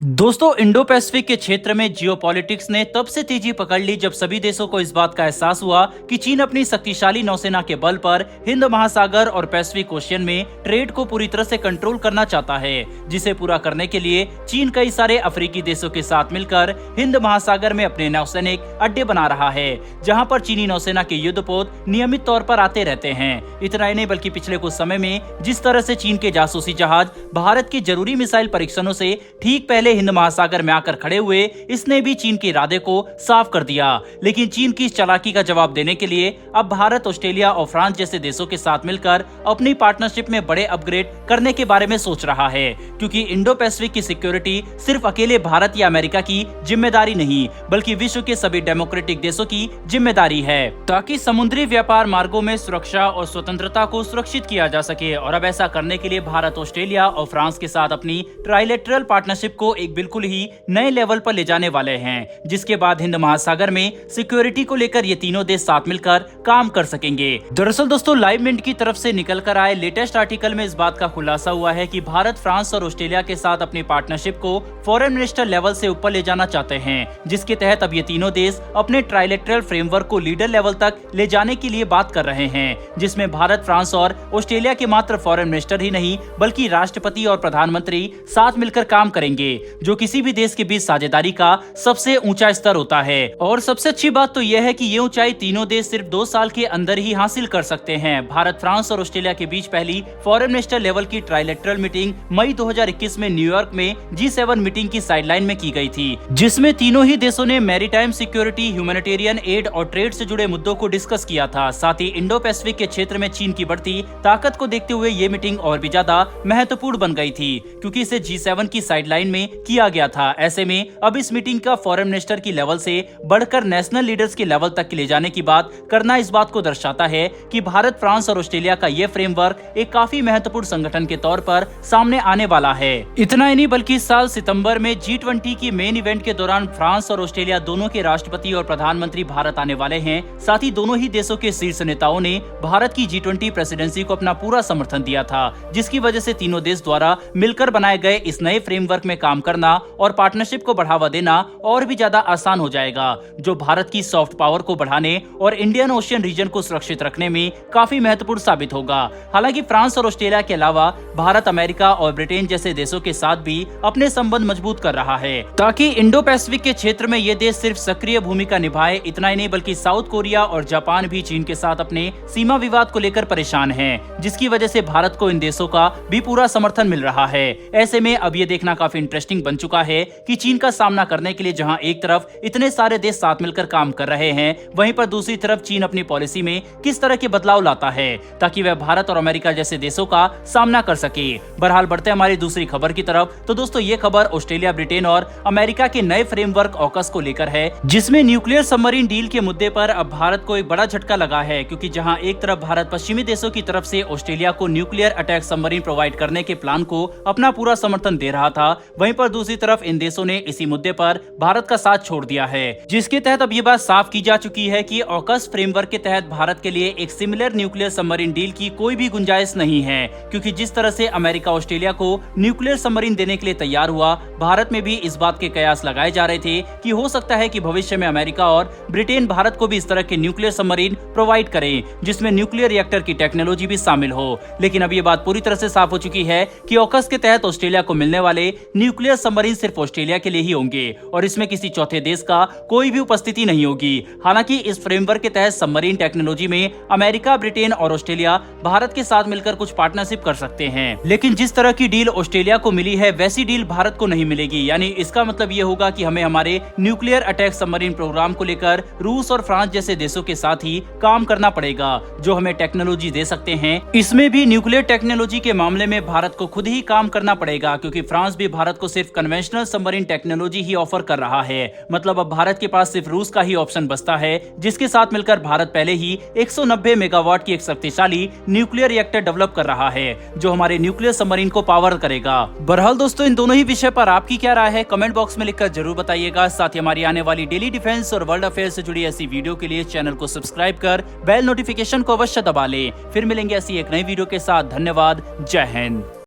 दोस्तों, Indo Pacific के क्षेत्र में जियोपॉलिटिक्स ने तब से तेजी पकड़ ली जब सभी देशों को इस बात का एहसास हुआ कि चीन अपनी शक्तिशाली नौसेना के बल पर हिंद महासागर और पैसिफिक ओशियन में ट्रेड को पूरी तरह से कंट्रोल करना चाहता है, जिसे पूरा करने के लिए चीन कई सारे अफ्रीकी देशों के साथ मिलकर हिंद महासागर में अपने नौसैनिक अड्डे बना रहा है, जहाँ पर चीनी नौसेना के युद्धपोत नियमित तौर पर आते रहते हैं। इतना ही नहीं बल्कि पिछले कुछ समय में जिस तरह से चीन के जासूसी जहाज भारत के जरूरी मिसाइल परीक्षणों से ठीक पहले हिंद महासागर में आकर खड़े हुए, इसने भी चीन के इरादे को साफ कर दिया। लेकिन चीन की इस चालाकी का जवाब देने के लिए अब भारत, ऑस्ट्रेलिया और फ्रांस जैसे देशों के साथ मिलकर अपनी पार्टनरशिप में बड़े अपग्रेड करने के बारे में सोच रहा है, क्योंकि इंडो पैसिफिक की सिक्योरिटी सिर्फ अकेले भारत या अमेरिका की जिम्मेदारी नहीं, बल्कि विश्व के सभी डेमोक्रेटिक देशों की जिम्मेदारी है, ताकि समुद्री व्यापार मार्गों में सुरक्षा और स्वतंत्रता को सुरक्षित किया जा सके। और अब ऐसा करने के लिए भारत, ऑस्ट्रेलिया और फ्रांस के साथ अपनी ट्राइलेटरल पार्टनरशिप को एक बिल्कुल ही नए लेवल पर ले जाने वाले हैं, जिसके बाद हिंद महासागर में सिक्योरिटी को लेकर ये तीनों देश साथ मिलकर काम कर सकेंगे। दरअसल दोस्तों, लाइव मिंट की तरफ से निकल कर आए लेटेस्ट आर्टिकल में इस बात का खुलासा हुआ है कि भारत, फ्रांस और ऑस्ट्रेलिया के साथ अपनी पार्टनरशिप को फॉरेन मिनिस्टर लेवल से ऊपर ले जाना चाहते हैं, जिसके तहत अब ये तीनों देश अपने ट्राइलेटरल फ्रेमवर्क को लीडर लेवल तक ले जाने के लिए बात कर रहे हैं, जिसमें भारत, फ्रांस और ऑस्ट्रेलिया के मात्र फॉरेन मिनिस्टर ही नहीं बल्कि राष्ट्रपति और प्रधानमंत्री साथ मिलकर काम करेंगे, जो किसी भी देश के बीच साझेदारी का सबसे ऊंचा स्तर होता है। और सबसे अच्छी बात तो यह है कि ये ऊंचाई तीनों देश सिर्फ 2 साल के अंदर ही हासिल कर सकते हैं। भारत, फ्रांस और ऑस्ट्रेलिया के बीच पहली फॉरेन मिनिस्टर लेवल की ट्राइलेटरल मीटिंग मई 2021 में न्यूयॉर्क में G7 मीटिंग की साइडलाइन में की गई थी, जिसमें तीनों ही देशों ने मैरीटाइम सिक्योरिटी, ह्यूमैनिटेरियन एड और ट्रेड से जुड़े मुद्दों को डिस्कस किया था। साथ ही इंडो पैसिफिक के क्षेत्र में चीन की बढ़ती ताकत को देखते हुए ये मीटिंग और भी ज्यादा महत्वपूर्ण बन गई थी, क्योंकि इसे G7 की साइडलाइन में किया गया था। ऐसे में अब इस मीटिंग का फॉरेन मिनिस्टर की लेवल से बढ़कर नेशनल लीडर्स के लेवल तक ले जाने की बात करना इस बात को दर्शाता है कि भारत, फ्रांस और ऑस्ट्रेलिया का यह फ्रेमवर्क एक काफी महत्वपूर्ण संगठन के तौर पर सामने आने वाला है। इतना ही नहीं बल्कि इस साल सितंबर में G20 की मेन इवेंट के दौरान फ्रांस और ऑस्ट्रेलिया दोनों के राष्ट्रपति और प्रधानमंत्री भारत आने वाले हैं। साथ ही दोनों ही देशों के शीर्ष नेताओं ने भारत की G20 प्रेसिडेंसी को अपना पूरा समर्थन दिया था, जिसकी वजह से तीनों देश द्वारा मिलकर बनाए गए इस नए फ्रेमवर्क में काम करना और पार्टनरशिप को बढ़ावा देना और भी ज्यादा आसान हो जाएगा, जो भारत की सॉफ्ट पावर को बढ़ाने और इंडियन ओशियन रीजन को सुरक्षित रखने में काफी महत्वपूर्ण साबित होगा। हालांकि फ्रांस और ऑस्ट्रेलिया के अलावा भारत, अमेरिका और ब्रिटेन जैसे देशों के साथ भी अपने संबंध मजबूत कर रहा है, ताकि इंडो पैसिफिक के क्षेत्र में ये देश सिर्फ सक्रिय भूमिका निभाए। इतना ही नहीं बल्कि साउथ कोरिया और जापान भी चीन के साथ अपने सीमा विवाद को लेकर परेशान हैं, जिसकी वजह से भारत को इन देशों का भी पूरा समर्थन मिल रहा है। ऐसे में अब ये देखना काफी इंटरेस्टिंग बन चुका है कि चीन का सामना करने के लिए जहां एक तरफ इतने सारे देश साथ मिलकर काम कर रहे हैं, वहीं पर दूसरी तरफ चीन अपनी पॉलिसी में किस तरह के बदलाव लाता है, ताकि वह भारत और अमेरिका जैसे देशों का सामना कर सके। बहरहाल बढ़ते हमारी दूसरी खबर की तरफ। तो दोस्तों, ये खबर ऑस्ट्रेलिया, ब्रिटेन और अमेरिका के नए फ्रेमवर्क ऑकस को लेकर है, जिसमें न्यूक्लियर सबमरीन डील के मुद्दे पर अब भारत को एक बड़ा झटका लगा है, क्योंकि जहां एक तरफ भारत पश्चिमी देशों की तरफ से ऑस्ट्रेलिया को न्यूक्लियर अटैक सबमरीन प्रोवाइड करने के प्लान को अपना पूरा समर्थन दे रहा था, वहीं पर दूसरी तरफ इन देशों ने इसी मुद्दे पर भारत का साथ छोड़ दिया है, जिसके तहत अब ये बात साफ की जा चुकी है कि ऑकस फ्रेमवर्क के तहत भारत के लिए एक सिमिलर न्यूक्लियर सबमरीन डील की कोई भी गुंजाइश नहीं है, क्योंकि जिस तरह से अमेरिका ऑस्ट्रेलिया को न्यूक्लियर सबमरीन देने के लिए तैयार हुआ, भारत में भी इस बात के कयास लगाए जा रहे थे कि हो सकता है कि भविष्य में अमेरिका और ब्रिटेन भारत को भी इस तरह के न्यूक्लियर सबमरीन प्रोवाइड करें, जिसमें न्यूक्लियर रिएक्टर की टेक्नोलॉजी भी शामिल हो। लेकिन अब ये बात पूरी तरह से साफ हो चुकी है कि ऑकस के तहत ऑस्ट्रेलिया को मिलने वाले न्यूक्लियर सबमरीन सिर्फ ऑस्ट्रेलिया के लिए ही होंगे और इसमें किसी चौथे देश का कोई भी उपस्थिति नहीं होगी। हालांकि इस फ्रेमवर्क के तहत सबमरीन टेक्नोलॉजी में अमेरिका, ब्रिटेन और ऑस्ट्रेलिया भारत के साथ मिलकर कुछ पार्टनरशिप कर सकते हैं, लेकिन जिस तरह की डील ऑस्ट्रेलिया को मिली है वैसी डील भारत को नहीं मिलेगी। यानी इसका मतलब ये होगा कि हमें हमारे न्यूक्लियर अटैक सबमरीन प्रोग्राम को लेकर रूस और फ्रांस जैसे देशों के साथ ही काम करना पड़ेगा, जो हमें टेक्नोलॉजी दे सकते हैं। इसमें भी न्यूक्लियर टेक्नोलॉजी के मामले में भारत को खुद ही काम करना पड़ेगा, क्योंकि फ्रांस भी भारत को सिर्फ कन्वेंशनल सबमरीन टेक्नोलॉजी ही ऑफर कर रहा है। मतलब अब भारत के पास सिर्फ रूस का ही ऑप्शन बचता है, जिसके साथ मिलकर भारत पहले ही 190 मेगावाट की एक शक्तिशाली न्यूक्लियर रिएक्टर डेवलप कर रहा है, जो हमारे न्यूक्लियर सबमरीन को पावर करेगा। बहरहाल दोस्तों, इन दोनों ही विषय पर आपकी क्या राय है, कमेंट बॉक्स में लिखकर जरूर बताइएगा। साथ ही हमारी आने वाली डेली डिफेंस और वर्ल्ड अफेयर से जुड़ी ऐसी वीडियो के लिए चैनल को सब्सक्राइब कर बेल नोटिफिकेशन को अवश्य दबा लें। फिर मिलेंगे ऐसी एक नई वीडियो के साथ। धन्यवाद। जय हिंद।